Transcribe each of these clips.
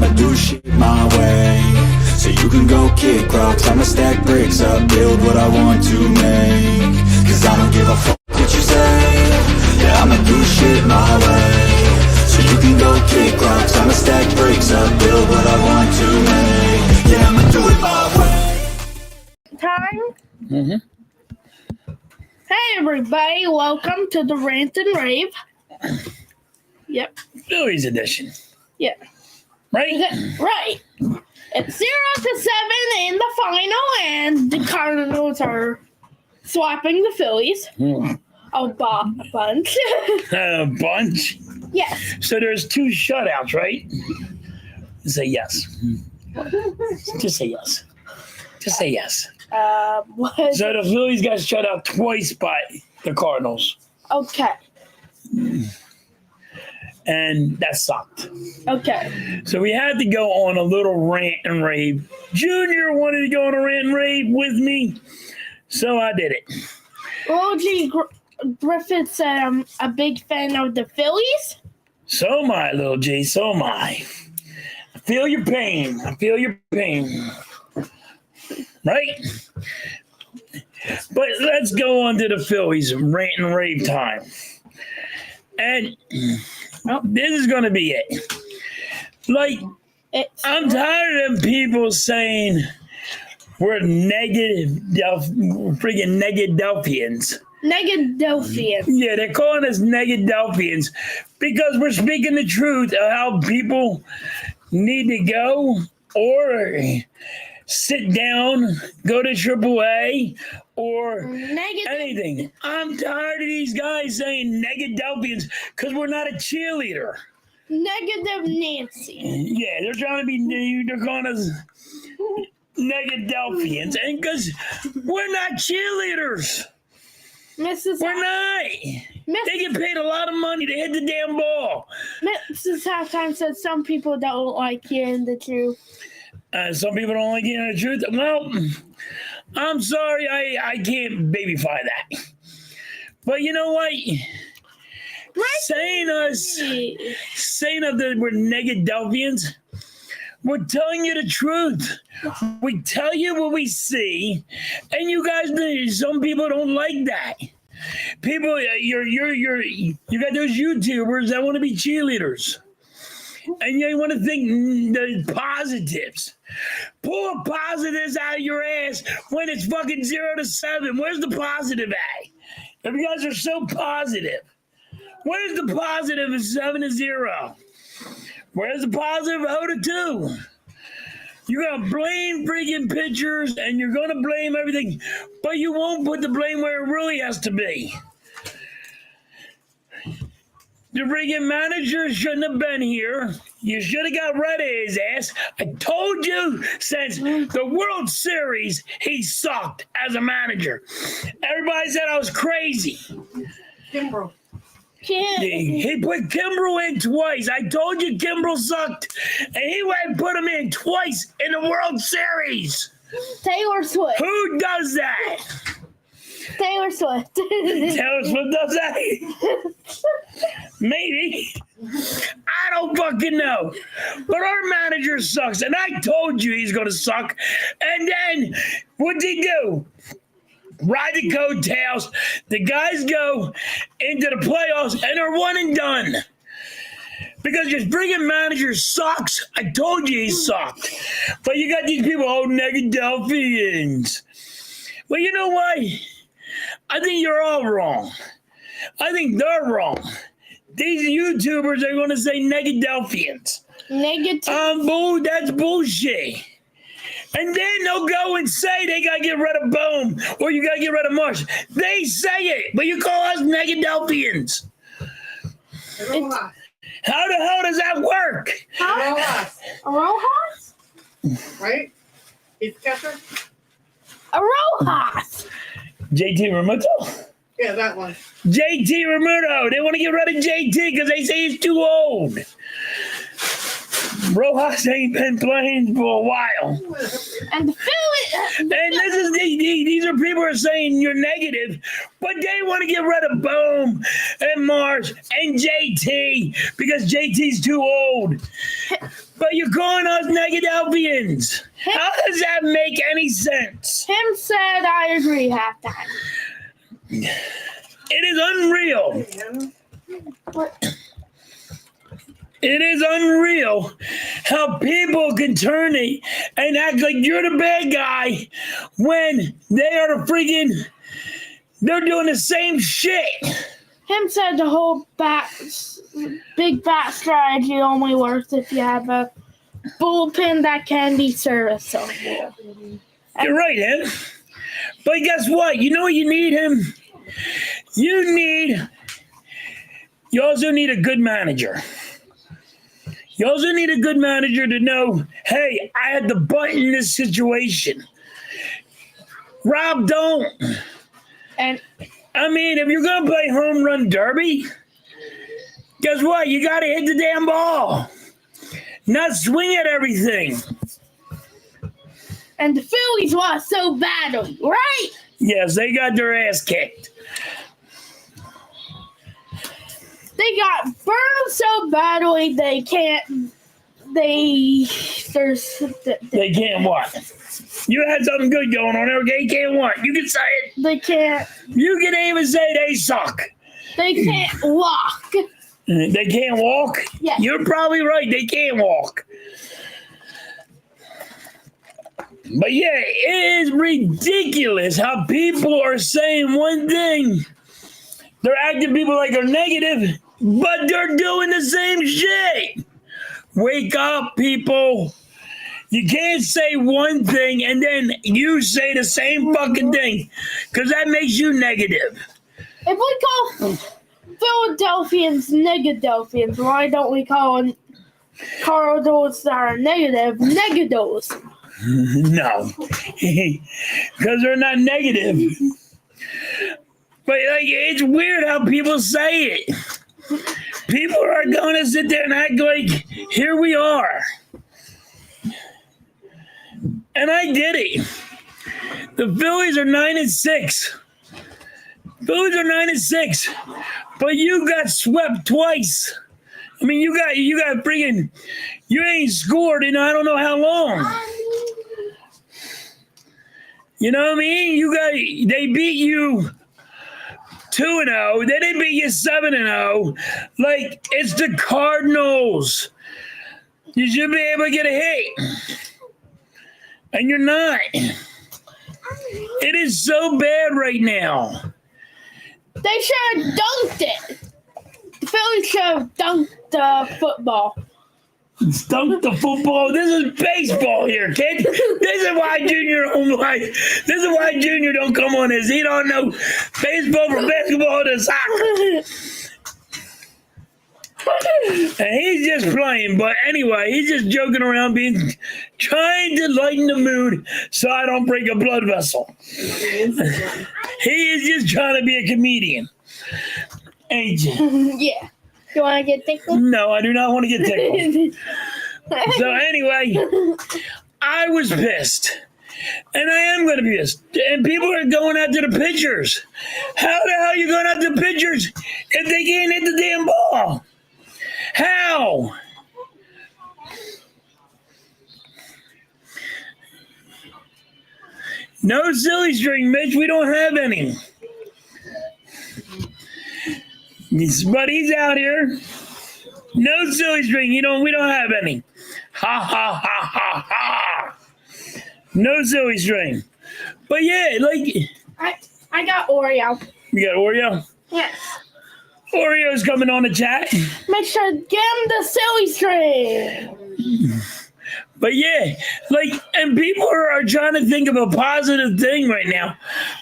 I'ma do shit my way. So you can go kick rocks, I'ma stack bricks up, build what I want to make. Cause I don't give a fuck what you say. Yeah, I'ma do shit my way. So you can go kick rocks, I'ma stack bricks up, build what I want to make. Yeah, I'ma do it my way. Time? Hey everybody, welcome to the Rant and Rave. Yep. Phillies Edition. Yeah. Right? Right. It's 0-7 in the final, and the Cardinals are swapping the Phillies. A bunch. A bunch? Yes. So there's 2 shutouts, right? Say yes. Just say yes. Just say yes. What? So the Phillies got shut out twice by the Cardinals. Okay. And that sucked. Okay. So we had to go on a little rant and rave. Junior wanted to go on a rant and rave with me, so I did it. OG Griffith said I'm a big fan of the Phillies. So am I, little G, so am I. I feel your pain. I feel your pain. Right? But let's go on to the Phillies rant and rave time. And this is going to be it. Like, I'm tired of people saying we're freaking Negadelphians. Negadelphians. Yeah, they're calling us Negadelphians because we're speaking the truth of how people need to go or sit down, go to AAA, or anything. I'm tired of these guys saying Negadelphians because we're not a cheerleader. Negative Nancy. Yeah, they're trying to be, they're calling us Negadelphians, and because we're not cheerleaders. We're not. They get paid a lot of money to hit the damn ball. Mrs. Halftime said some people don't like hearing the truth. Some people don't like hearing the truth. Well, I'm sorry, I can't babyfy that. But you know what? Saying that we're Negadelphians, we're telling you the truth. We tell you what we see, and you guys, some people don't like that. People, you got those YouTubers that want to be cheerleaders. And you want to think the positives. Pull positives out of your ass when it's fucking 0-7. Where's the positive at? If you guys are so positive, where's the positive of 7-0? Where's the positive of 0-2? You're going to blame freaking pitchers and you're going to blame everything, but you won't put the blame where it really has to be. The freaking manager shouldn't have been here. You should have got rid of his ass. I told you since the World Series, he sucked as a manager. Everybody said I was crazy. Kimbrel. He put Kimbrel in twice. I told you Kimbrel sucked. And he went and put him in twice in the World Series. Taylor Swift. Who does that? Taylor Swift. Taylor Swift does that? Maybe. I don't fucking know. But our manager sucks. And I told you he's going to suck. And then what'd he do? Ride the coattails. The guys go into the playoffs and they're 1 and done. Because your friggin' manager sucks. I told you he sucked. But you got these people, Negadelphians. Well, you know what? I think you're all wrong. I think they're wrong. These YouTubers are going to say Negadelphians. That's bullshit. And then they'll go and say they got to get rid of Boom or you got to get rid of Marsh. They say it, but you call us Negadelphians. How the hell does that work? Rojas? Right? He's the catcher? Rojas. JT Remuto? Yeah, that one. JT Remuto. They want to get rid of JT because they say he's too old. Rojas ain't been playing for a while. And the Phillies. And this is these are people who are saying you're negative, but they want to get rid of Boom and Marsh and JT because JT's too old. But you're calling us Negadelphians. How does that make any sense? Him said I agree halftime. It is unreal. What? It is unreal how people can turn it and act like you're the bad guy when they are the they're doing the same shit. Him said the whole big bat strategy only works if you have a bullpen that can be serviceable. You're right, him. But guess what? You know what you need, him? You also need a good manager. You also need a good manager to know, hey, I had the butt in this situation. Rob, don't. And I mean, if you're going to play home run derby, guess what? You got to hit the damn ball. Not swing at everything. And the Phillies lost so badly, right? Yes, they got their ass kicked. They got burned so badly they can't. They can't what? You had something good going on there. They can't what? You can say it. They can't. You can even say they suck. They can't walk. They can't walk? Yeah. You're probably right. They can't walk. But yeah, it is ridiculous how people are saying one thing. They're acting people like they're negative, but they're doing the same shit. Wake up, people. You can't say one thing and then you say the same fucking thing because that makes you negative. If we call Philadelphians Negadelphians, why don't we call Cardinals that are negative Negados? No, because they're not negative. But like, it's weird how people say it. People are going to sit there and act like, here we are. And I get it. The Phillies are 9-6. Phillies are 9-6. But you got swept twice. I mean, you got freaking, you ain't scored in I don't know how long. You know what I mean? They beat you 2-0. Then they beat you 7-0. Like, it's the Cardinals. You should be able to get a hit. And you're not. It is so bad right now. They should have dunked it. The Phillies should have dunked the football. Dunk the football. This is baseball here, kid. This is why Junior don't like. This is why Junior don't come on this. He don't know baseball from basketball to soccer. And he's just playing. But anyway, he's just joking around, trying to lighten the mood so I don't break a blood vessel. He is just trying to be a comedian. Ain't you? Yeah. You want to get tickled? No, I do not want to get tickled. So anyway, I was pissed. And I am going to be pissed. And people are going after the pitchers. How the hell are you going after the pitchers if they can't hit the damn ball? How? No silly string, Mitch. We don't have any. But he's out here. No silly string. We don't have any. Ha ha ha ha ha. No silly string. But yeah, like I got Oreo. You got Oreo? Yes. Oreo's coming on the chat. Make sure to give him the silly string. But yeah, and people are trying to think of a positive thing right now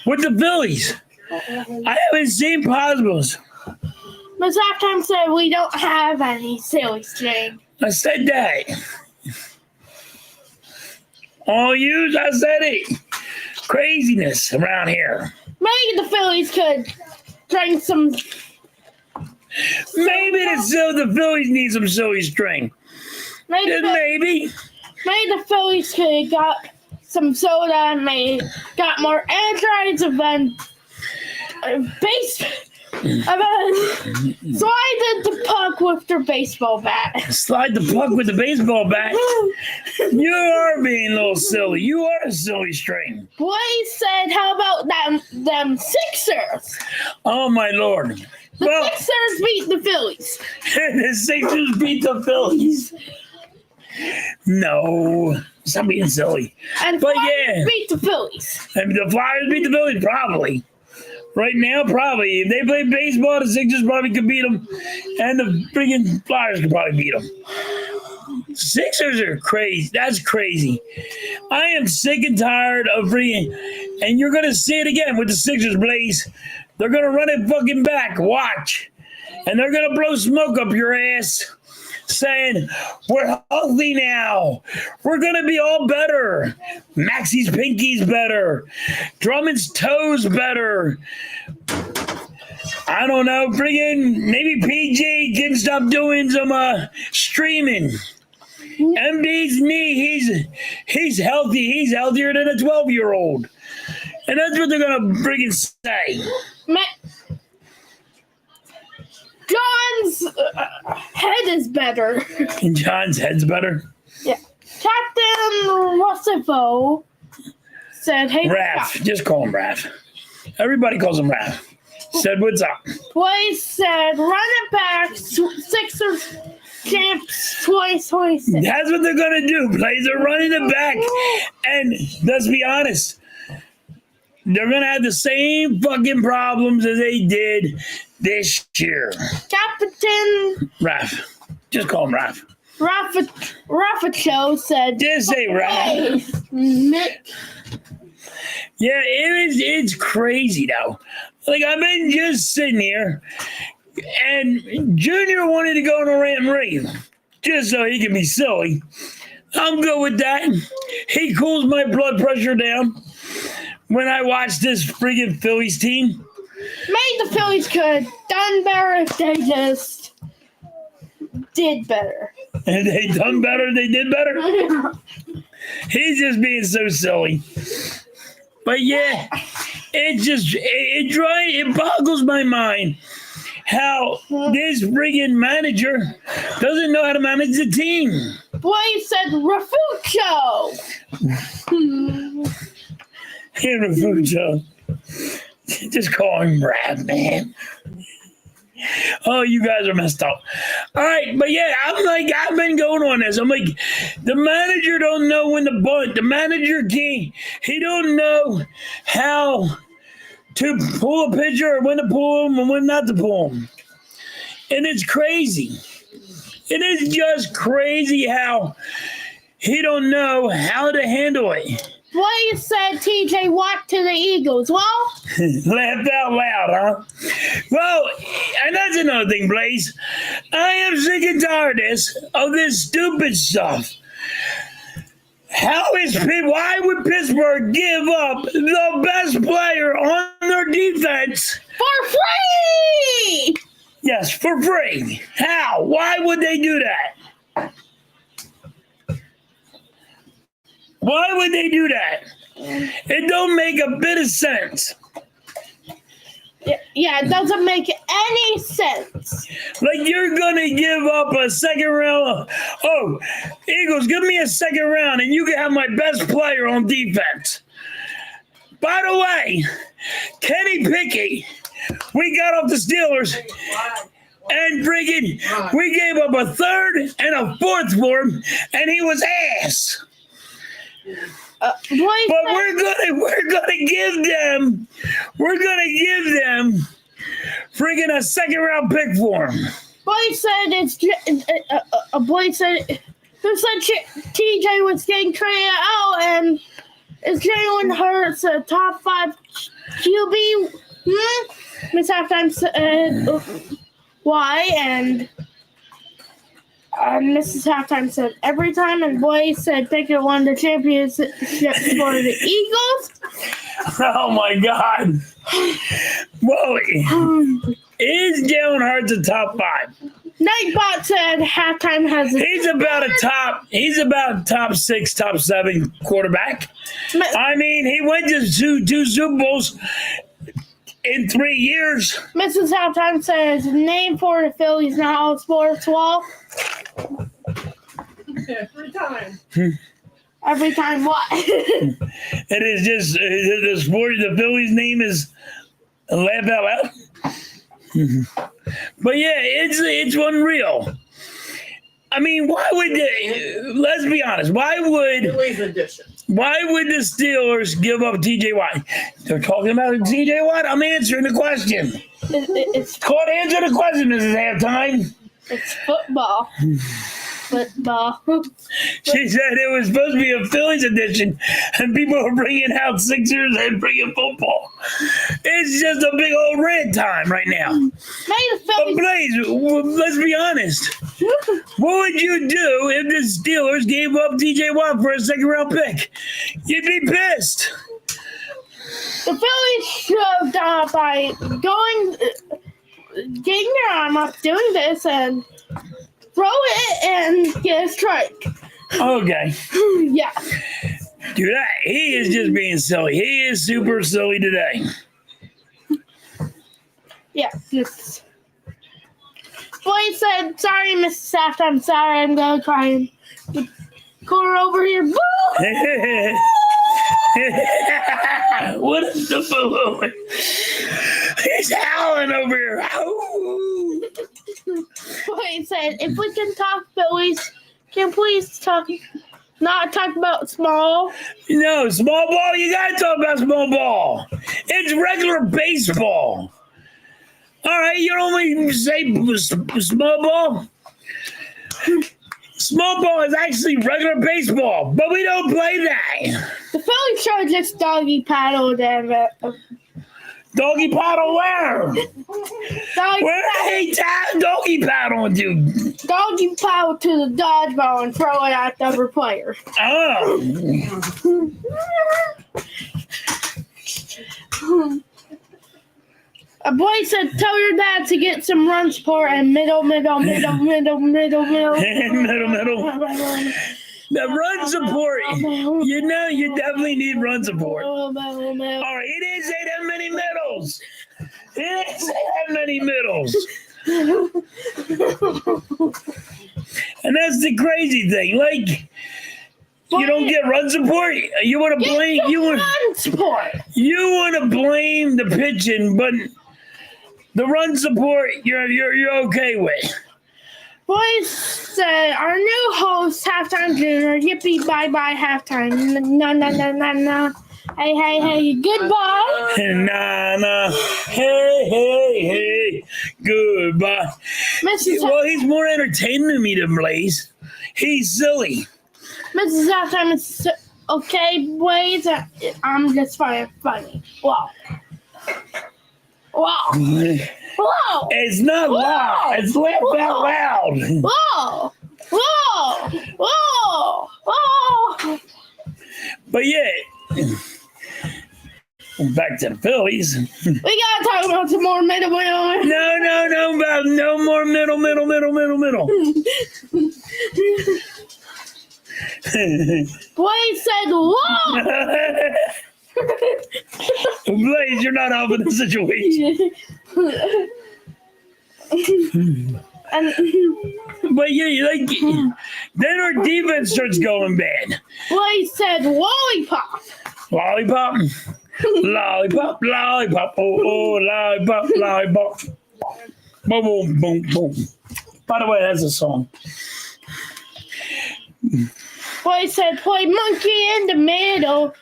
with the Phillies. I haven't seen positives. But halftime said we don't have any silly string. I said that. All you, I said it. Craziness around here. Maybe the Phillies could drink some. Maybe the Phillies need some silly string. Maybe. Maybe the Phillies could have got some soda and they got more energized and then slide the puck with their baseball bat. Slide the puck with the baseball bat? You are being a little silly. You are a silly string. Boys said, how about them Sixers? Oh, my Lord. The Sixers beat the Phillies. The Sixers beat the Phillies. No, stop being silly. And but Flyers beat the Phillies. And the Flyers beat the Phillies, probably. Right now, probably. If they play baseball, the Sixers probably could beat them, and the freaking Flyers could probably beat them. Sixers are crazy. That's crazy. I am sick and tired of freaking, and you're gonna see it again with the Sixers, Blaze. They're gonna run it fucking back. Watch, and they're gonna blow smoke up your ass, saying, we're healthy now. We're going to be all better. Maxie's pinky's better. Drummond's toes better. I don't know. Friggin' maybe PG can stop doing some streaming. MD's knee, he's healthy. He's healthier than a 12-year-old. And that's what they're going to friggin' say. John's head is better. John's head's better? Yeah. Captain Russifo said, hey, Raph. Just call him Raph. Everybody calls him Raph. Said, what's up? Boys said, run it back. Sixers champs 2026. That's what they're going to do. Plays are running it back. And let's be honest. They're going to have the same fucking problems as they did this year. Captain Raph. Just call him Raph. Rafa Cho said. Just say Raph. Nick. Yeah, it's crazy though. Like I've been just sitting here, and Junior wanted to go on a rant and rave just so he can be silly. I'm good with that. He cools my blood pressure down when I watch this freaking Phillies team. Maybe the Phillies could have done better if they just did better. And they done better, they did better. He's just being so silly. But yeah, it boggles my mind how this friggin' manager doesn't know how to manage the team. Boy said Rafuccio. Hey, Rafuccio. Just call him Brad, man. Oh, you guys are messed up. All right, but yeah, I've been going on this. I'm like, the manager don't know when to bunt. The manager can't. He don't know how to pull a pitcher or when to pull him and when not to pull him. And it's crazy. It is just crazy how he don't know how to handle it. Boy said TJ Watt to the Eagles. Well, laughed out loud, huh? Well, and that's another thing, Blaze. I am sick and tired of this stupid stuff. Why would Pittsburgh give up the best player on their defense for free? Yes, for free. How? Why would they do that? Why would they do that? It don't make a bit of sense. Yeah, it doesn't make any sense. Like you're going to give up a second round. Oh, Eagles, give me a second round and you can have my best player on defense. By the way, Kenny Pickett, we got off the Steelers and friggin' we gave up a third and a fourth for him and he was ass. But we're gonna give them friggin' a second round pick for him. Boy said who said TJ was getting traded out and is Jalen Hurts a top 5 QB? Miss Halftime said why and. Mrs. Halftime said every time, and Boy said Pickett won the championship for the Eagles. Oh my God! Well, is Jalen Hurts a top 5? Nightbot said halftime has. He's about top 6, top 7 quarterback. I mean, he went to two Super Bowls in 3 years. Mrs. Halftime says, name for the Phillies, not all sports. Well, Every time. every time what? It is just the sport. The Phillies' name is laugh out loud. But yeah, it's unreal. I mean, why would let's be honest? Why would Phillies Edition. the Steelers give up TJ Watt? They're talking about TJ Watt. I'm answering the question. It's Caught answer the question. This is halftime. it's football. Football. She said it was supposed to be a Phillies edition, and people are bringing out Sixers and bringing football. It's just a big old rant time right now. Maybe the But Phillies. Blaze, let's be honest. What would you do if the Steelers gave up TJ Watt for a second-round pick? You'd be pissed. The Phillies should have done it by getting their arm up, doing this, and throw it and get a strike. Okay. Yeah. Dude, he is just being silly. He is super silly today. Yeah. Just. Boy said, sorry, Mrs. Saft, I'm sorry, I'm going to cry and go over here. Boo! What is the balloon? He's howling over here. Boy said, if we can talk Phillies, can please not talk about small? No, small ball, you gotta talk about small ball. It's regular baseball. All right, you don't only say small ball. Small ball is actually regular baseball, but we don't play that. The Phillies should have just doggy paddled and Doggy paddle where? doggy Doggy paddle, dude. paddle to the dodgeball and throw it at the other player. Oh. A boy said, tell your dad to get some run support and middle. Middle. The run support. You know, you definitely need run support. All right, it didn't say that many middles. It didn't say that many middles. And that's the crazy thing. Like, you don't get run support. You want to blame run support. You want to blame the pitching, but the run support you're okay with. Boys said, our new host, Halftime Junior, yippee, bye-bye, halftime. No. Hey, goodbye. Nah. Hey, goodbye. Well, he's more entertaining to me than Blaze. He's silly. Mrs. Halftime is okay, boys. I'm just funny. Wow. It's not loud. It's laugh out loud. Whoa. But yeah, back to the Phillies. We gotta talk about some more middle. No, about no more middle. Boy said, whoa. Blaze, you're not helping the situation. But yeah, then our defense starts going bad. Boy said, lollipop. Lollipop. Oh, lollipop. Boom. By the way, that's a song. Boy said, play monkey in the middle.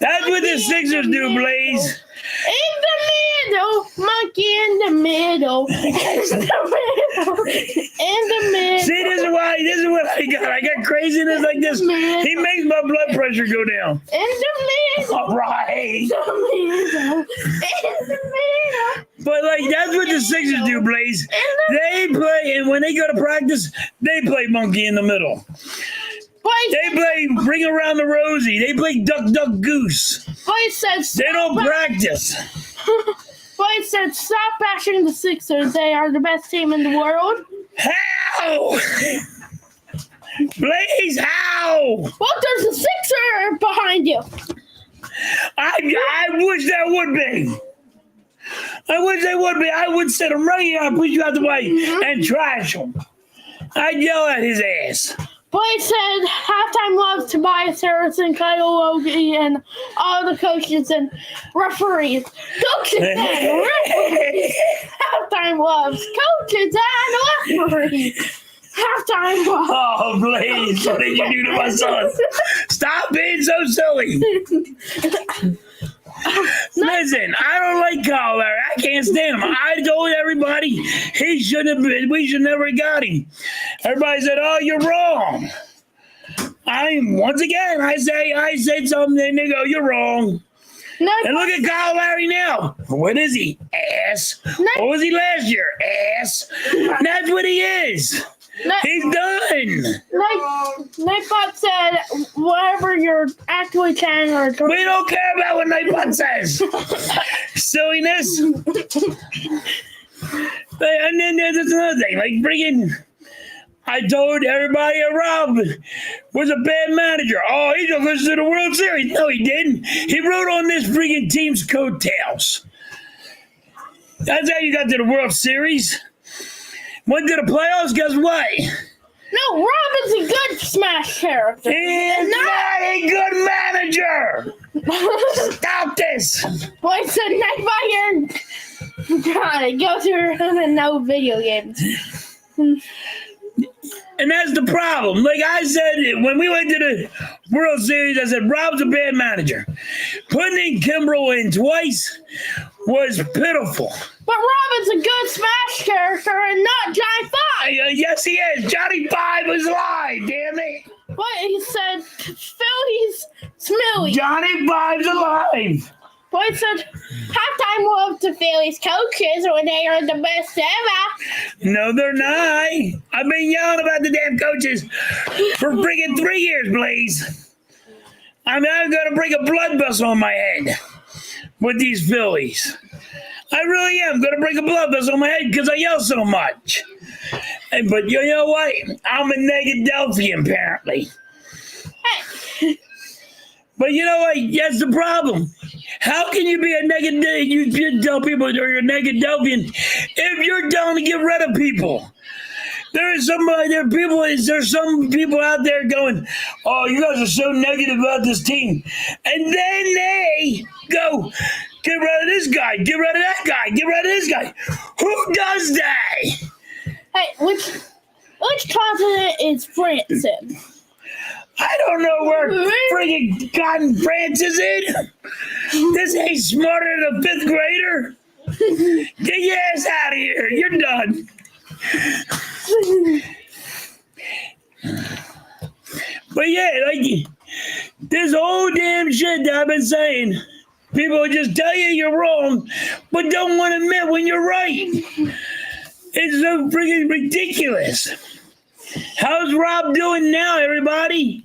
That's what the Sixers do, Blaze. In the middle, monkey in the middle. In the middle. See, this is what I got. I got craziness like this. He makes my blood pressure go down. In the middle. All right. In the middle. But that's what the Sixers do, Blaze. They play, and when they go to practice, they play monkey in the middle. They play Ring Around the Rosie. They play Duck, Duck, Goose. Boy said, they don't practice. Boy said, stop bashing the Sixers. They are the best team in the world. How? Please, how? Well, there's a Sixer behind you. I wish there would be. I wish there would be. I would sit him right here and put you out the way and trash him. I'd yell at his ass. Boy said, halftime love Tobias Harrison, Kyle Logie, and all the coaches and referees. Coaches and referees. Halftime loves coaches and referees. Halftime love. Oh, please. What did you do to my son? Stop being so silly. Listen, I don't like Kyle Larry. I can't stand him. I told everybody he shouldn't have been. We should never have got him. Everybody said, "Oh, you're wrong." Once again, I said something, and they go, "You're wrong." No, And look at Kyle Larry now. What is he? Ass. What was he last year? Ass. That's what he is. He's done. Nightbot said, whatever you're actually saying or We don't care about what Nightbot says. Silliness. And then there's another thing, like freaking. I told everybody Rob was a bad manager. Oh, he took us to the World Series. No, he didn't. He wrote on this freaking team's coattails. That's how you got to the World Series. Went to the playoffs, guess what? No, Rob is a good Smash character. He's not a good manager. Stop this. Boy said Nightbot, you're trying to go through and no video games. And that's the problem. Like I said, when we went to the World Series, I said, Rob's a bad manager. Putting in Kimbrel in twice was pitiful. But Rob is a good Smash character and not Johnny Five. Yes, he is. Johnny Five was live, damn it. What he said, Phillies Smiley. Johnny Five's alive. Boy said, halftime love to Phillies coaches when they are the best ever. No, they're not. I've been yelling about the damn coaches for freaking 3 years, please. I'm going to break a blood vessel on my head with these Phillies. I really am going to break a blood vessel on my head because I yell so much. But you know what? I'm a Negadelphian, apparently. Hey. But you know what? That's the problem. How can you be a negative? You should tell people you're a Negadelphian if you're down to get rid of people. There's some people out there going, "Oh, you guys are so negative about this team," and then they go, "Get rid of this guy. Get rid of that guy. Get rid of this guy." Who does that? Hey, which continent is France in? I don't know where friggin' Cotton France is in. This ain't smarter than a 5th grader. Get your ass out of here. You're done. But yeah, like this whole damn shit that I've been saying, people just tell you you're wrong, but don't want to admit when you're right. It's so freaking ridiculous. How's Rob doing now, everybody?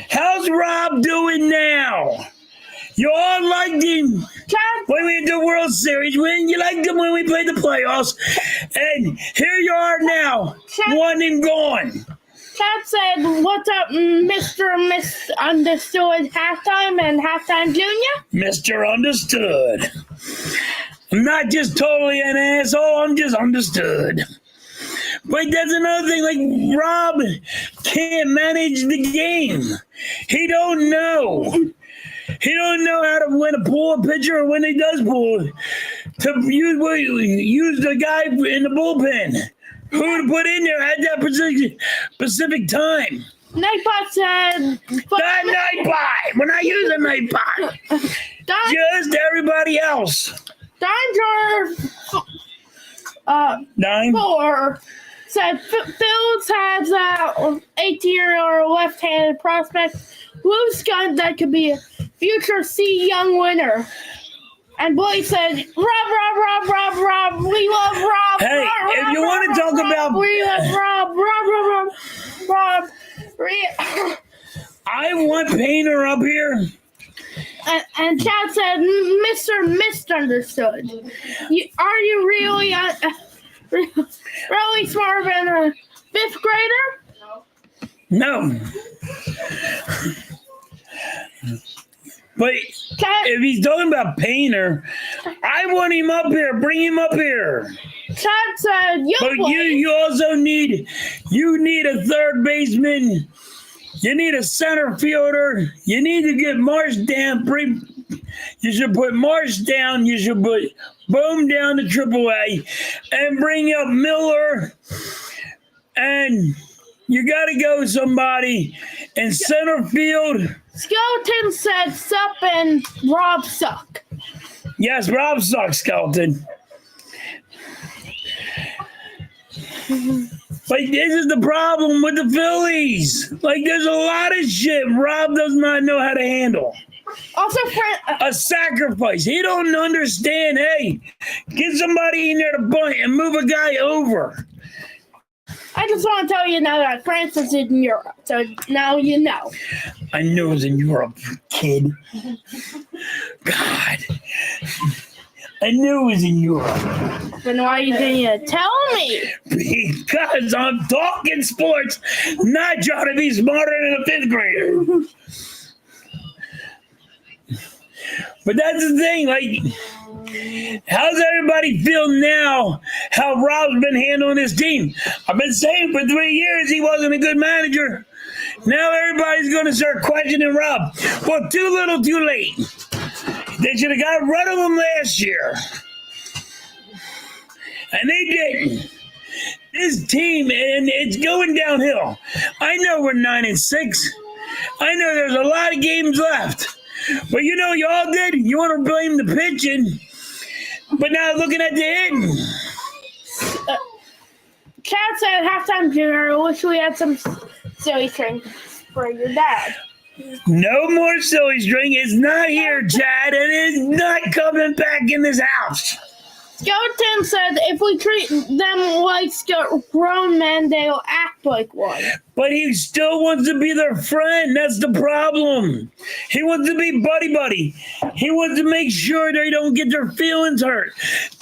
How's Rob doing now? You all liked him when we did the World Series. You liked him when we played the playoffs. And here you are now, one and gone. Chad said, what's up, Mr. Misunderstood Halftime and Halftime Junior? Mr. Understood. I'm not just totally an asshole, I'm just understood. But that's another thing, like Rob can't manage the game. He don't know. He don't know how to when to pull a pitcher or when he does pull to use the guy in the bullpen. Who to put in there at that specific time. Nightbot said... That Nightbot! We're not using Nightbot. Just everybody else. Danger 4 said Phillips has an 18-year-old left-handed prospect, loose gun that could be a future C. Young winner. And Blake said, Rob, we love Rob. Hey, Rob, if you want to talk about... We love Rob. I want Painter up here. And Chad said, Mr. Misunderstood. Are you really really smarter than a fifth grader? No. But Chad, if he's talking about Painter, I want him up here. Bring him up here. Chad said, But you also need a third baseman. You need a center fielder. You need to get Marsh down. You should put Marsh down. You should put Boom down to AAA and bring up Miller. And you got to go somebody in center field. Skeleton said Sup and Rob suck. Yes, Rob sucks, Skeleton. Like, this is the problem with the Phillies. Like, there's a lot of shit Rob does not know how to handle. Also, A sacrifice. He don't understand, hey, get somebody in there to bunt and move a guy over. I just want to tell you now that Francis is in Europe, so now you know. I knew it was in Europe, kid. God. I knew it was in Europe. Then why didn't you tell me? Because I'm talking sports, not trying to be smarter than a fifth grader. But that's the thing, like, how's everybody feel now how Rob's been handling this team? I've been saying for 3 years he wasn't a good manager. Now everybody's going to start questioning Rob. Well, too little, too late. They should have got rid of him last year. And they didn't. This team, and it's going downhill. I know we're 9-6. I know there's a lot of games left. But you know, y'all did. You want to blame the pitching. But now looking at the hitting. Chad said halftime dinner. I wish we had some silly drinks for your dad. No more silly string. It's not here, Chad. It is not coming back in this house. Skeleton said if we treat them like grown men, they'll act like one. But he still wants to be their friend. That's the problem. He wants to be buddy-buddy. He wants to make sure they don't get their feelings hurt.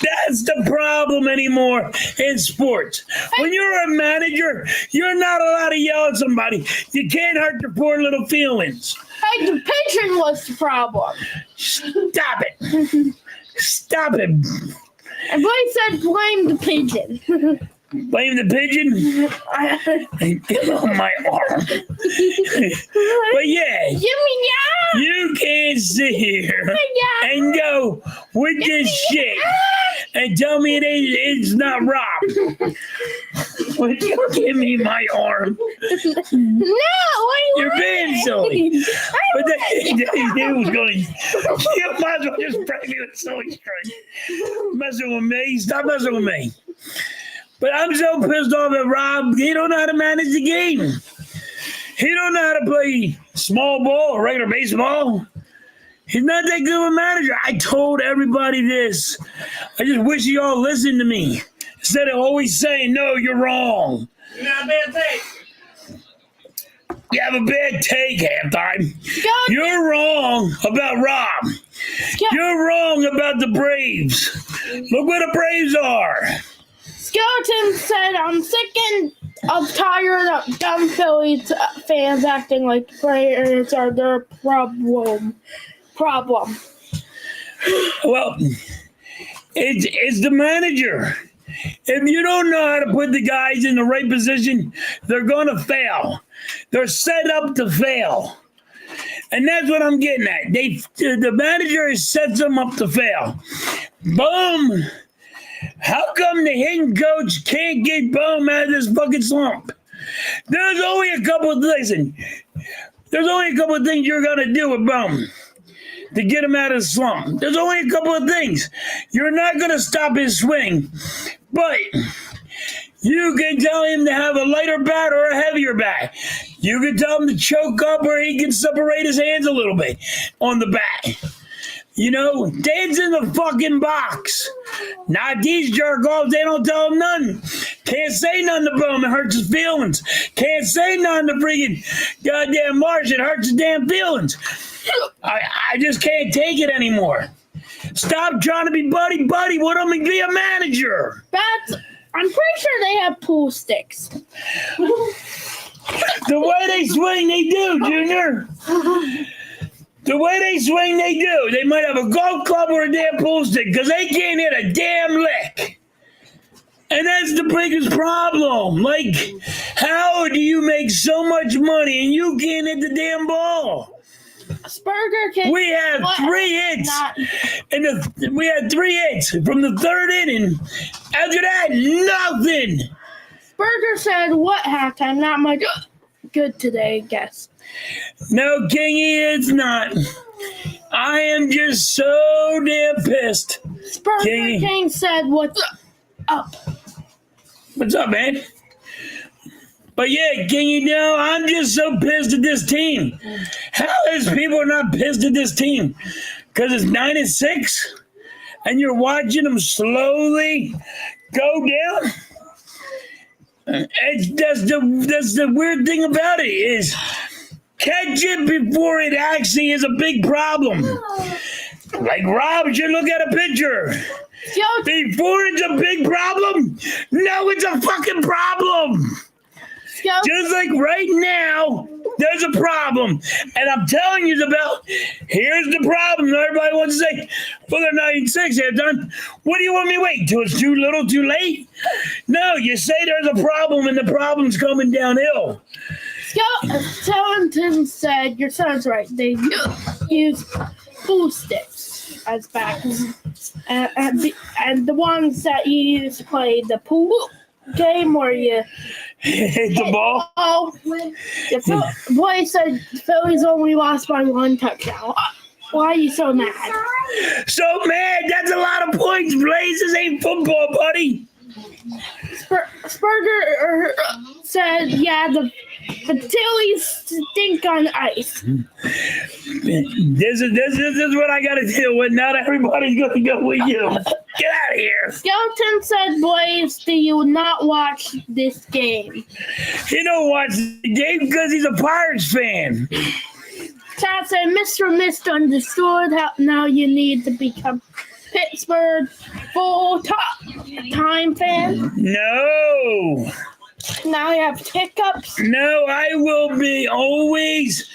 That's the problem anymore in sports. When you're a manager, you're not allowed to yell at somebody. You can't hurt their poor little feelings. Hey, the pitching was the problem. Stop it. Stop it. And Blake said blame the pigeon. Blame the pigeon? And get on my arm. But yeah, you can't sit here and go with this shit and tell me it's not Rob. Would you give me my arm? No, You're being silly. But he was going, you might as well just break me with silly string. Messing with me? Stop messing with me. But I'm so pissed off at Rob. He don't know how to manage the game. He don't know how to play small ball or regular baseball. He's not that good of a manager. I told everybody this. I just wish you all listened to me. Instead of always saying, no, you're wrong. You got a bad take. You have a bad take halftime. You're wrong about Rob. You're wrong about the Braves. Look where the Braves are. Skeleton said, I'm sick and tired of dumb Phillies fans acting like players are their problem. Well, it's the manager. If you don't know how to put the guys in the right position, they're going to fail. They're set up to fail. And that's what I'm getting at. The manager sets them up to fail. Boom. How come the hitting coach can't get Boom out of this fucking slump? There's only a couple of things you're going to do with Boom to get him out of the slump. There's only a couple of things. You're not going to stop his swing, but you can tell him to have a lighter bat or a heavier bat. You can tell him to choke up where he can separate his hands a little bit on the bat. Dave's in the fucking box. Not these jerk-offs. They don't tell him nothing. Can't say nothing to him. It hurts his feelings. Can't say nothing to freaking goddamn Marsh. It hurts his damn feelings. I just can't take it anymore. Stop trying to be buddy-buddy with him and be a manager. I'm pretty sure they have pool sticks. The way they swing, they do, Junior. The way they swing, they do. They might have a golf club or a damn pool stick because they can't hit a damn lick. And that's the biggest problem. Like, how do you make so much money and you can't hit the damn ball? Spurger King. We have 3 hits. We had 3 hits from the 3rd inning. After that, nothing. Spurger said, what halftime? Not much good today, guess. No, Kingy, it's not. I am just so damn pissed. Spurger King said, what's up? What's up, man? But yeah, Kingy, I'm just so pissed at this team. How is people not pissed at this team? Because it's 9-6, and you're watching them slowly go down. That's the weird thing about it is catch it before it actually is a big problem. Like Rob should look at a picture. Before it's a big problem, no, it's a fucking problem. Just like right now, there's a problem. And I'm telling you about, here's the problem. Everybody wants to say, well, they're 9-6, they're done. What do you want me to wait till it's too little, too late? No, you say there's a problem and the problem's coming downhill. Skeleton said, your son's right. They use pool sticks as bats. And the ones that you use to play the pool game where you hit the ball. Oh, the boy said Phillies only lost by 1 touchdown. Why are you so mad? So mad? That's a lot of points. Blazes ain't football, buddy. Spurger said, yeah, the Phillies stink on ice. This is what I got to deal with. Not everybody's going to go with you. Get out of here. Skeleton said, boys, do you not watch this game? He don't watch the game because he's a Pirates fan. Chad said, Mr. Misunderstood, now you need to become Pittsburgh full-time fan. No. Now you have hiccups. No, I will be always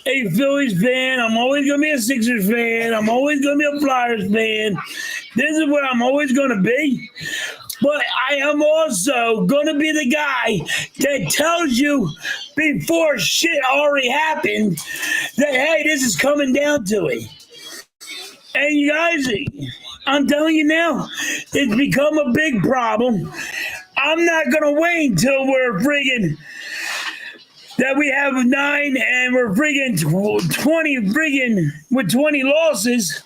a Phillies fan. I'm always going to be a Sixers fan. I'm always going to be a Flyers fan. This is what I'm always going to be. But I am also going to be the guy that tells you before shit already happened that, hey, this is coming down to it. And you guys, I'm telling you now, it's become a big problem. I'm not going to wait until we're friggin' that we have 9 and we're friggin' 20 friggin' with 20 losses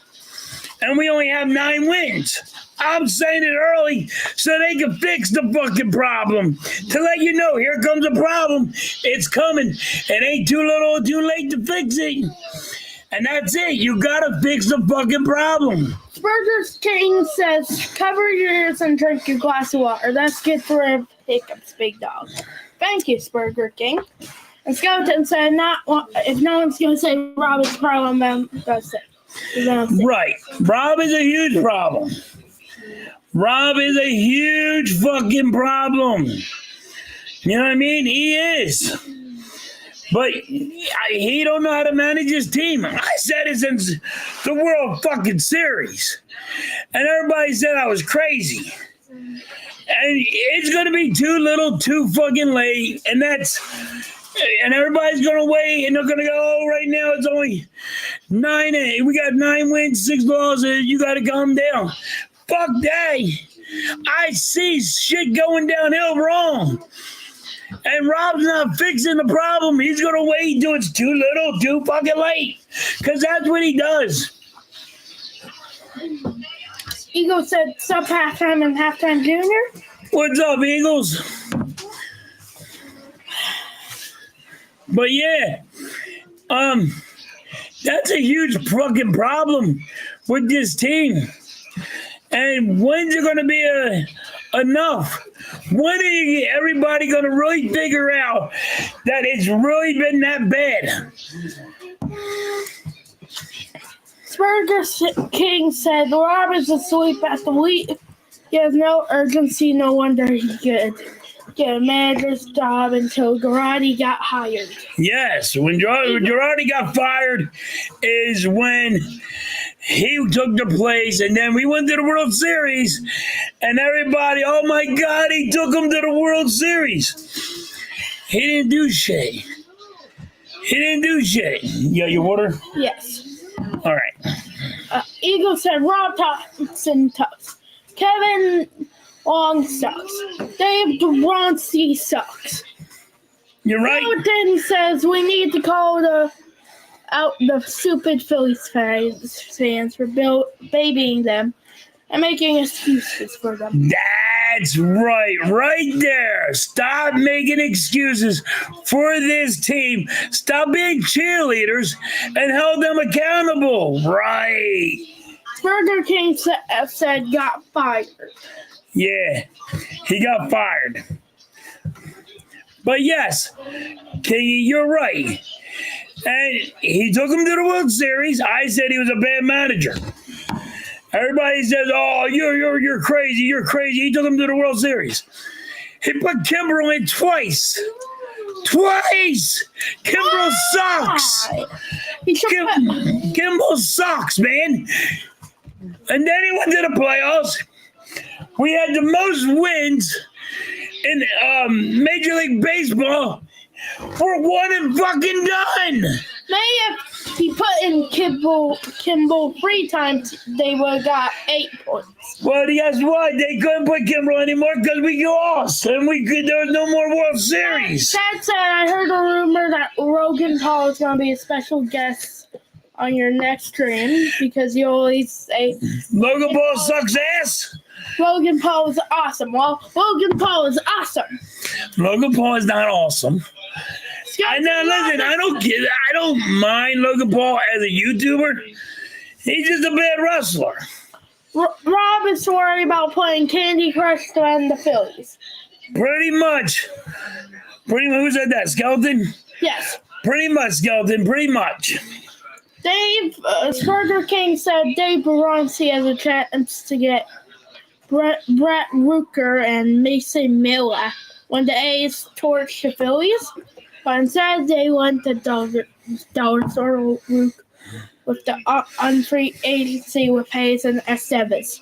and we only have 9 wins. I'm saying it early so they can fix the fucking problem. To let you know, here comes a problem. It's coming. It ain't too little or too late to fix it. And that's it. You gotta fix the fucking problem. Burger King says, cover your ears and drink your glass of water. That's good for hiccups, big dog. Thank you, Burger King. And Skeleton said, if no one's going to say Rob is a problem, then that's it. Right. Rob is a huge problem. Rob is a huge fucking problem. You know what I mean? He is. But he don't know how to manage his team. I said it since the World fucking Series. And everybody said I was crazy. And it's going to be too little, too fucking late. And everybody's going to wait. And they're going to go, oh, right now it's only 9. We got 9 wins, 6 losses. You got to calm down. Fuck that. I see shit going downhill wrong. And Rob's not fixing the problem. He's going to wait until it's too little, too fucking late. Because that's what he does. Eagle said sub halftime and halftime junior. What's up, Eagles? But yeah, that's a huge fucking problem with this team. And when's it going to be enough? When is everybody going to really figure out that it's really been that bad? Burger King said Rob is asleep at the wheel. He has no urgency. No wonder he could get a manager's job until Girardi got hired. Yes, when Girardi got fired is when he took the place, and then we went to the World Series, and everybody, oh my God, he took him to the World Series. He didn't do shit. You got your water? Yes. All right. Eagle said Rob Thompson sucks. Kevin Long sucks. Dave Durante sucks. You're right. Hilton says we need to call out the stupid Phillies fans for babying them and making excuses for them. That's right there. Stop making excuses for this team. Stop being cheerleaders and hold them accountable. Right. Burger King said got fired. Yeah, he got fired. But yes, Kingy, you're right. And he took him to the World Series. I said he was a bad manager. Everybody says, "Oh, you're crazy. You're crazy." He took him to the World Series. He put Kimbrel in twice. Kimbrel sucks. Kimbrel sucks, man. And then he went to the playoffs. We had the most wins in Major League Baseball. We're one and fucking done. Maybe if he put in Kimball 3 times, they would have got 8 points. Well, guess what? They couldn't put Kimbrel anymore because we lost, and there was no more World Series. Chad said, I heard a rumor that Logan Paul is going to be a special guest on your next stream because you always say Logan Paul sucks ass. Logan Paul is awesome. Well, Logan Paul is awesome. Logan Paul is not awesome. And now listen, I don't mind Logan Paul as a YouTuber. He's just a bad wrestler. Rob is worried about playing Candy Crush to end the Phillies. Pretty much. Who said that? Skeleton? Yes. Pretty much, Skeleton. Pretty much. Dave Burger King said Dave Durante has a chance to get Brett Rooker and Mason Miller when the A's torch the Phillies. But instead, they went to Dallas or Rook with the unfree agency with Hayes and Estevez.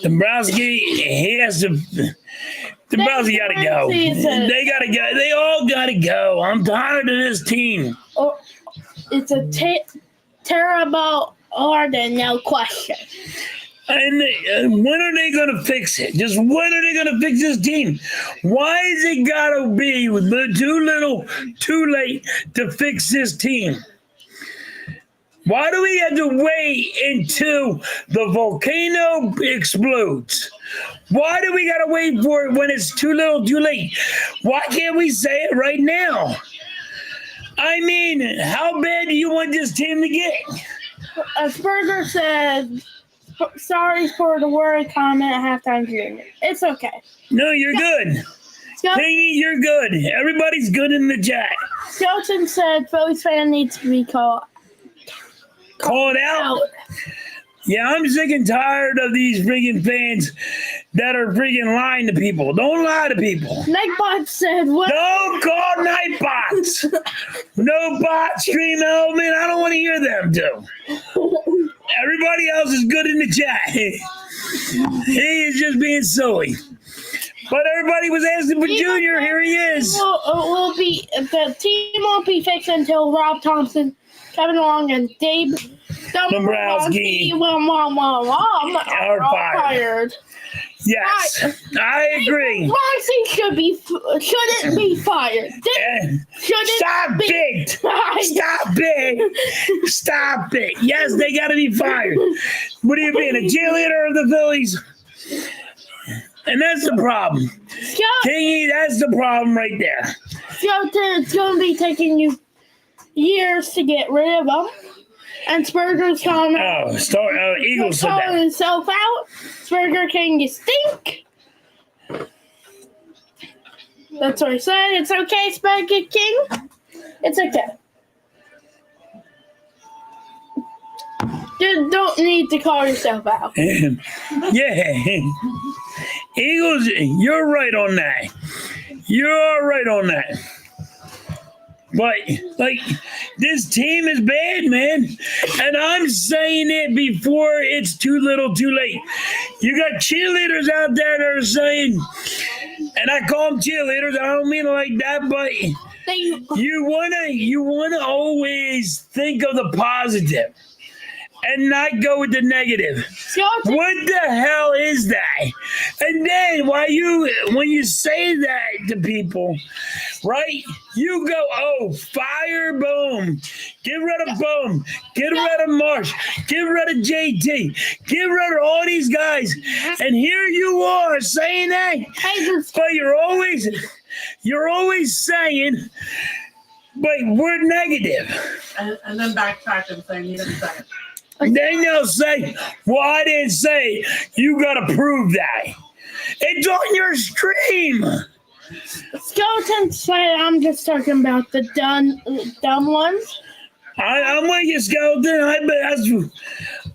Dombrowski, he has to. Dombrowski got to go. They got to go. They all got to go. I'm tired of this team. It's a terrible order, no question. And when are they going to fix it? Just when are they going to fix this team? Why is it got to be too little, too late to fix this team? Why do we have to wait until the volcano explodes? Why do we got to wait for it when it's too little, too late? Why can't we say it right now? I mean, how bad do you want this team to get? Asperger said, sorry for the word comment at halftime, Junior. It's okay. No, you're good. Thingy, you're good. Everybody's good in the chat. Skelton said Phillies fan needs to be called out. Yeah, I'm sick and tired of these freaking fans that are freaking lying to people. Don't lie to people. Nightbot said what? Don't call Nightbots. No bot stream element. I don't want to hear them too. Everybody else is good in the chat. He is just being silly. But everybody was asking for Junior. Here he is. The team won't be fixed until Rob Thompson, Kevin Long, and Dave Dombrowski are fired. Yes, I agree. Roxy shouldn't be fired. Stop it. Yes, they got to be fired. What are you being, a cheerleader of the Phillies? And that's the problem. Kingy, that's the problem right there. Skeleton, it's going to be taking you years to get rid of them. And Spurger's calling Eagles said calling that. himself out. Spurger King, you stink. That's what I said. It's okay, Spurger King. It's okay. You don't need to call yourself out. Yeah. Eagles, you're right on that. You're right on that. But, like, this team is bad, man. And I'm saying it before it's too little too late. You got cheerleaders out there that are saying, and I call them cheerleaders, I don't mean it like that, but you wanna always think of the positive and not go with the negative. What the hell is that? And then when you say that to people, right? You go, oh, fire, boom. Get rid of Boom. Get rid of Marsh. Get rid of JT. Get rid of all these guys. And here you are saying that. But you're always saying, but we're negative. And then backtrack and say you didn't say it. Then they'll say, well, I didn't say. You got to prove that. It's on your stream. Skeleton said I'm just talking about the dumb ones. I'm with you, Skeleton.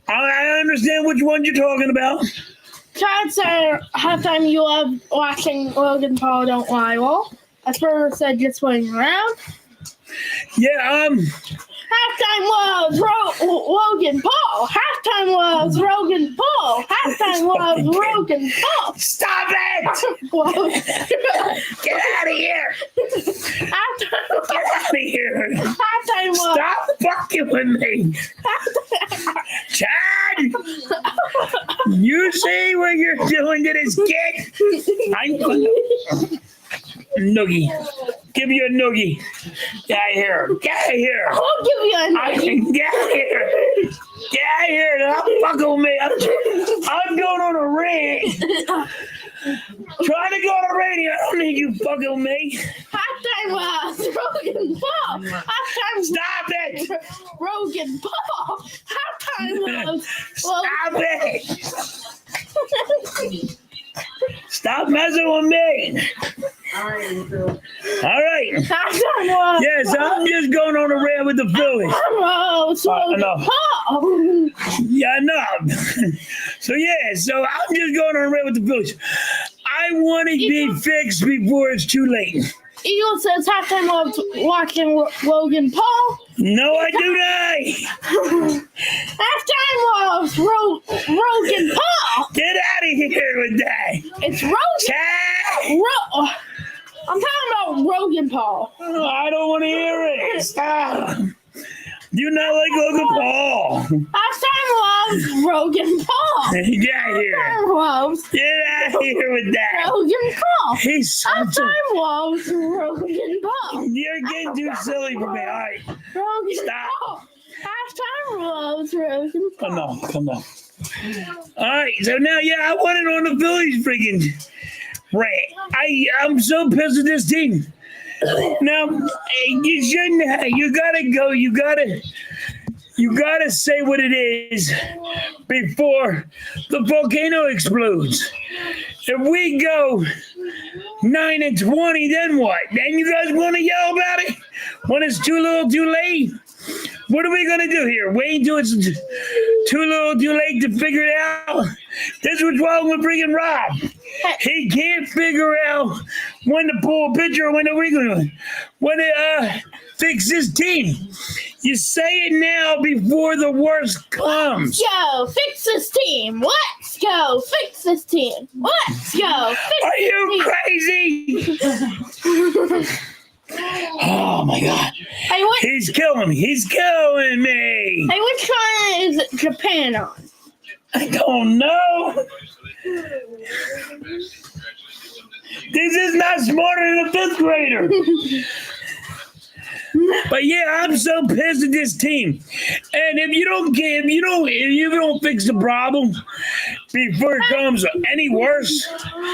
I understand which one you're talking about. Chad said halftime you love watching Logan Paul don't lie. Well, Asperger said just playing around. Yeah, Halftime loves Logan Paul. Halftime loves Logan Paul. Halftime loves Logan Paul. Stop it! Get out of here! Get out of here! Halftime loves. Stop fucking with me! Chad! You see what you're doing to this kid? I'm gonna... Noogie. Give you a noogie. Get out of here. Get out of here. I'll give you a noogie. Get out of here. Get out of here. Don't fuck with me. I'm going on a rant. Trying to go on a radio. I don't need you fucking with me. Halftime loves Logan Paul. Halftime. Stop it. Logan Paul. Halftime loves. Stop it. Stop messing with me. All right. Halftime loves. Yes, I'm just going on a rant with the Phillies. Logan Paul. Yeah, I know. So I'm just going on a rant with the Phillies. I want to be fixed before it's too late. Eagle says halftime loves watching Logan Paul. No, I do not. Halftime loves Logan Paul. Get out of here with that. It's Logan. I'm talking about Logan Paul. Oh, I don't want to hear it. Stop. Do not like Logan Paul. Halftime loves Logan Paul. Get out of here. Halftime loves. Get out of here with that. Logan Paul. He's such Halftime loves Logan Paul. You're getting too silly for me. All right. Logan Stop. Paul. Halftime loves Logan Paul. Come on. All right. So now, I want it on the Phillies freaking rant. I'm so pissed at this team. Now, you shouldn't. You gotta go. You gotta say what it is before the volcano explodes. If we go 9-20, then what? Then you guys want to yell about it when it's too little, too late. What are we gonna do here? Wait until it's too little, too late to figure it out. This was wrong with freaking Rob. He can't figure out when to pull a pitcher or when to fix his team. You say it now before the worst comes. Let's go fix this team. Let's go fix this team. Let's go fix Are you this crazy? Oh my God. Hey, He's killing me. He's killing me. Hey, which one is Japan on? I don't know. This is not smarter than a fifth grader. But I'm so pissed at this team. And if you don't fix the problem before it comes any worse,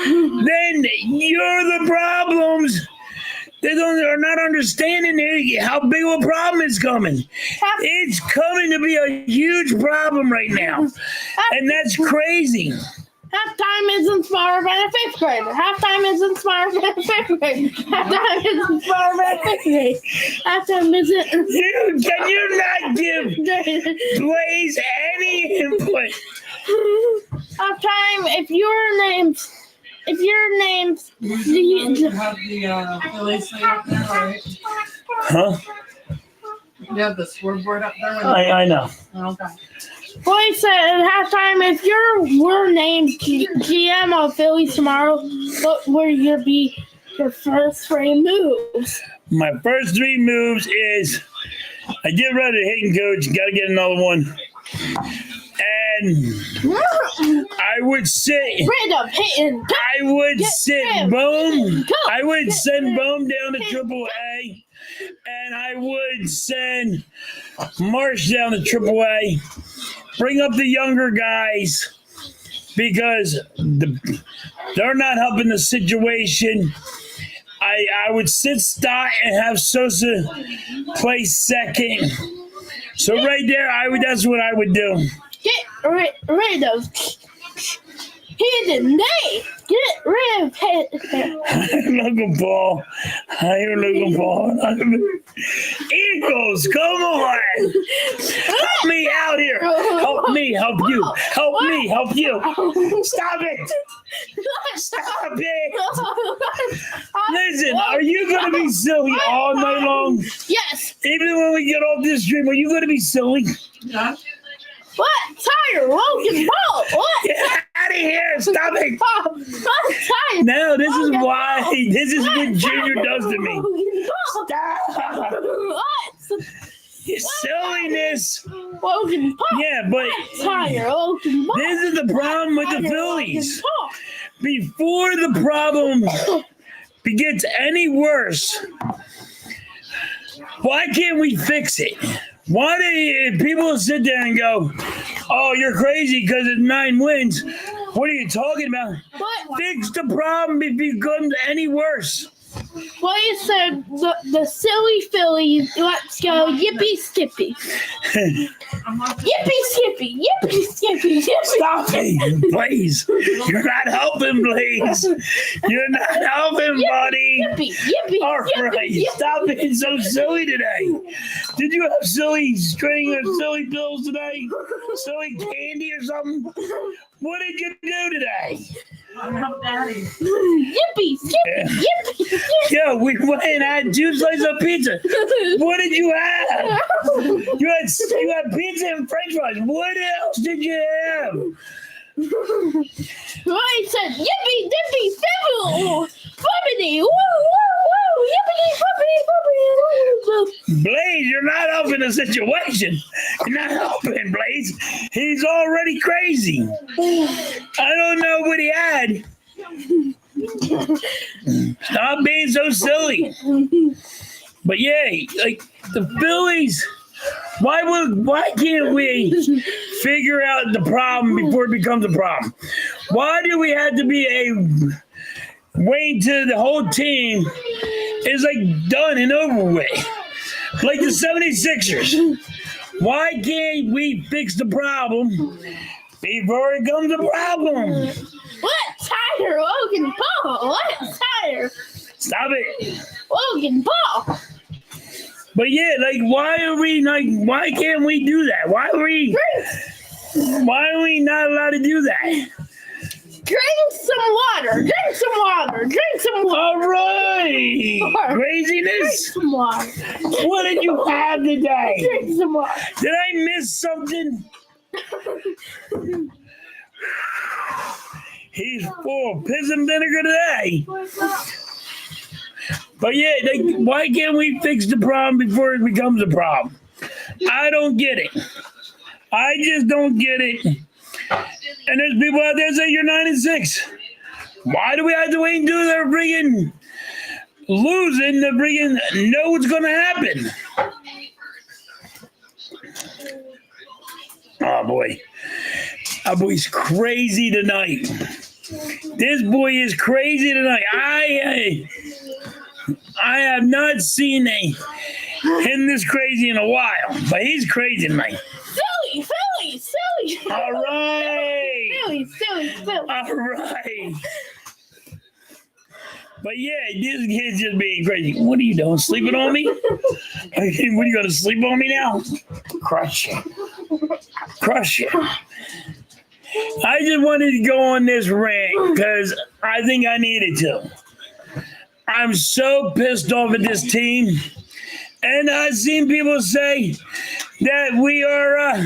then you're the problems. They're not understanding how big of a problem is coming. It's coming to be a huge problem right now. And that's crazy. Halftime isn't smarter than a fifth grader. Halftime isn't smarter than a fifth grader. Halftime isn't smarter than a fifth grader. Halftime isn't. Can you not give Blaze any input? Halftime, if your name's You have the Phillies thing up there, right? Huh? You have the scoreboard up there. I know. Okay. boy said at halftime, if we're named GM of Phillies tomorrow, what will be your first 3 moves? My first 3 moves is I get rid of the hitting coach, got to get another one. And I would say I would send Bohm down to AAA, and I would send Marsh down to AAA. Bring up the younger guys because they're not helping the situation. I would sit Stott and have Sosa play second. So right there, that's what I would do. Get rid of Hidden Day. Get rid of Logan Paul. Eagles, come on. Help me out here. Help me, help you. Help me, help you. Stop it. Stop it. Listen, are you going to be silly all night long? Yes. Even when we get off this stream, are you going to be silly? Yeah. What? Tire, Logan Paul. What? Get out of here. Stop it. Tire. No, this is why. This is what Junior does to me. Stop. What? Your silliness. Logan Paul. Yeah, but Tire, Logan Paul. this is the problem with the Phillies. Before the problem gets any worse, why can't we fix it? Why do people sit there and go, oh, you're crazy because it's 9 wins? What are you talking about? What? Fix the problem if it becomes any worse. Well, you said the silly Phillies, let's go, yippee skippy. Yippee skippy, yippee skippy, yippee. Stop it, Blaze. You're not helping, Blaze. You're not helping, buddy. Yippee, yippee, All right, stop being so silly today. Did you have silly string of silly pills today? Silly candy or something? What did you do today? I'm not daddy. Yippee, skippy, yippee, yippee. Yeah, we went and had 2 slices of pizza. What did you have? You had pizza and French fries. What else did you have? Well, he said, yippee, dippy, fibble, fubbity, woo, woo, woo, yippity, fubbity, fubbity. Blaze, you're not helping the situation. You're not helping, Blaze. He's already crazy. I don't know what he had. Stop being so silly. But yeah, like the Phillies, why can't we figure out the problem before it becomes a problem? Why do we have to be wait till the whole team is like done and over with? Like the 76ers. Why can't we fix the problem before it becomes a problem? What? Tire, Logan Paul. What? Tire. Stop it. Logan Paul. But yeah, like why can't we do that? Why are we not allowed to do that? Drink some water. Drink some water. Drink some water. All right. Craziness. Drink some water. What did you have today? Drink some water. Did I miss something? He's full of piss and vinegar today. But yeah, why can't we fix the problem before it becomes a problem? I don't get it. I just don't get it. And there's people out there say you're 9-6. Why do we have to wait until they're friggin' losing to friggin' know what's gonna happen? Oh boy. Our boy's crazy tonight. This boy is crazy tonight. I have not seen him this crazy in a while, but he's crazy tonight. Silly. All right. Silly. All right. But yeah, this kid's just being crazy. What are you doing? Sleeping on me? What are you going to sleep on me now? Crush you. I just wanted to go on this rant because I think I needed to. I'm so pissed off at this team. And I've seen people say that we are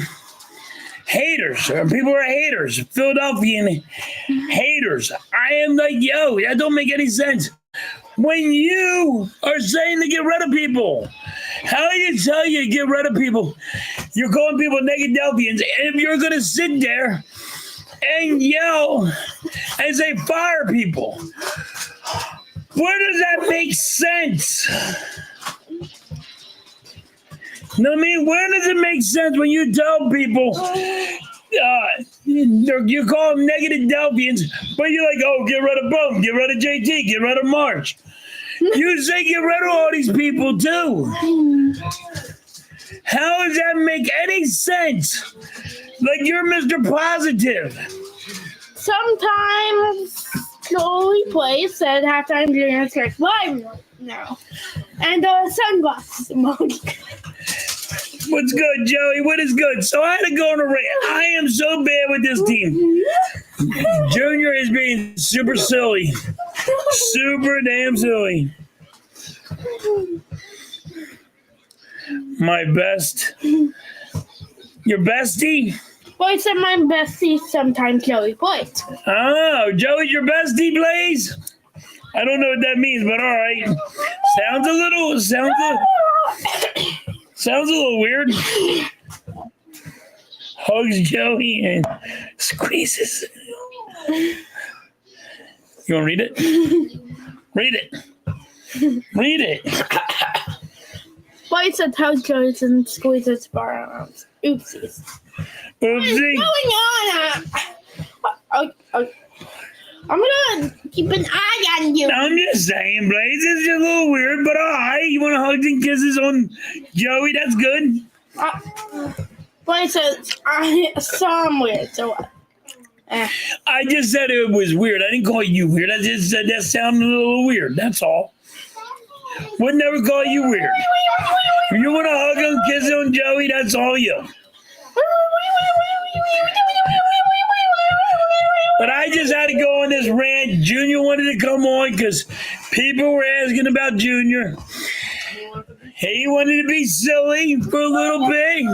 haters. People are haters. Philadelphia haters. I am like, yo, that don't make any sense. When you are saying to get rid of people, how do you tell you to get rid of people? You're calling people Negadelphians. And if you're going to sit there and yell and say fire people, where does that make sense? No, I mean, where does it make sense when you tell people you call them Negadelphians, but you're like, oh, get rid of Bum, get rid of JT, get rid of March. You say get rid of all these people too. How does that make any sense? Like you're Mr. Positive. Sometimes Joey plays at halftime during a stretch live now. And sunglasses emoji. What's good, Joey? What is good? So I had to go on a rant. I am so bad with this team. Junior is being super silly. Super damn silly. My best. Your bestie? Boy said my bestie sometimes Joey plays. Oh, Joey's your bestie, Blaze? I don't know what that means, but all right. Sounds a little weird. Hugs Joey and squeezes. You want to read it? Read it. Boy said hugs Joey and squeezes bar arms. Oopsies. What is going on? I'm gonna keep an eye on you. I'm just saying, Blaze, it's just a little weird, but all right. You want hugs and kisses on Joey? That's good. Blaze says some weird. So what? I just said it was weird. I didn't call you weird. I just said that sounded a little weird. That's all. Would never call you weird. If you want to hug and kiss on Joey, that's all you. But I just had to go on this rant. Junior wanted to come on because people were asking about Junior. He wanted to be silly for a little bit.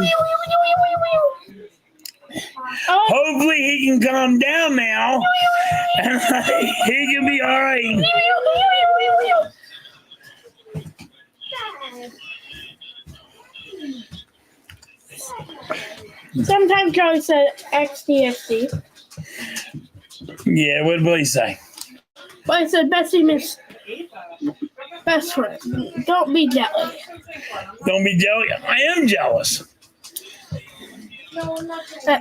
Hopefully he can calm down now. He can be all right. Sometimes Joey said XDSD. Yeah, what did Billy say? But I said bestie miss best friend. Don't be jealous. Don't be jealous. I am jealous.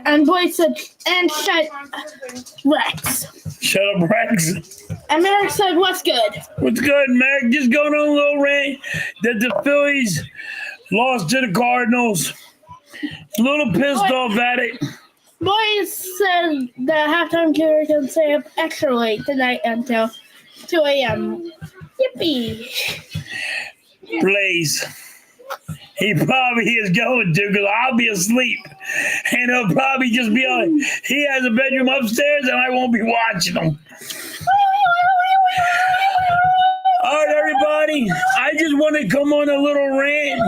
And boy said, and shut Rex. Shut up, Rex. And Merrick said, what's good? What's good, Merrick? Just going on a little rant that the Phillies lost to the Cardinals. A little pissed off at it. Boys said that halftime killer can stay up extra late tonight until 2 a.m. Yippee. Blaze. He probably is going to because I'll be asleep. And he'll probably just be on. He has a bedroom upstairs and I won't be watching him. All right, everybody. I just want to come on a little rant.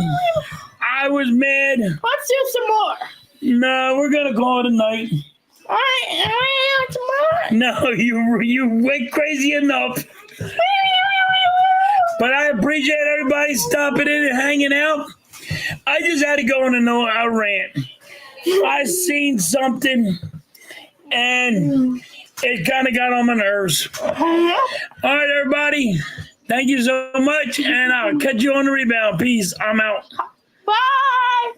I was mad. Let's do some more. No, we're going to call it a night. All right, tomorrow. No, you went crazy enough. But I appreciate everybody stopping in and hanging out. I just had to go on a rant. I seen something, and it kind of got on my nerves. All right, everybody. Thank you so much, and I'll catch you on the rebound. Peace. I'm out. Bye.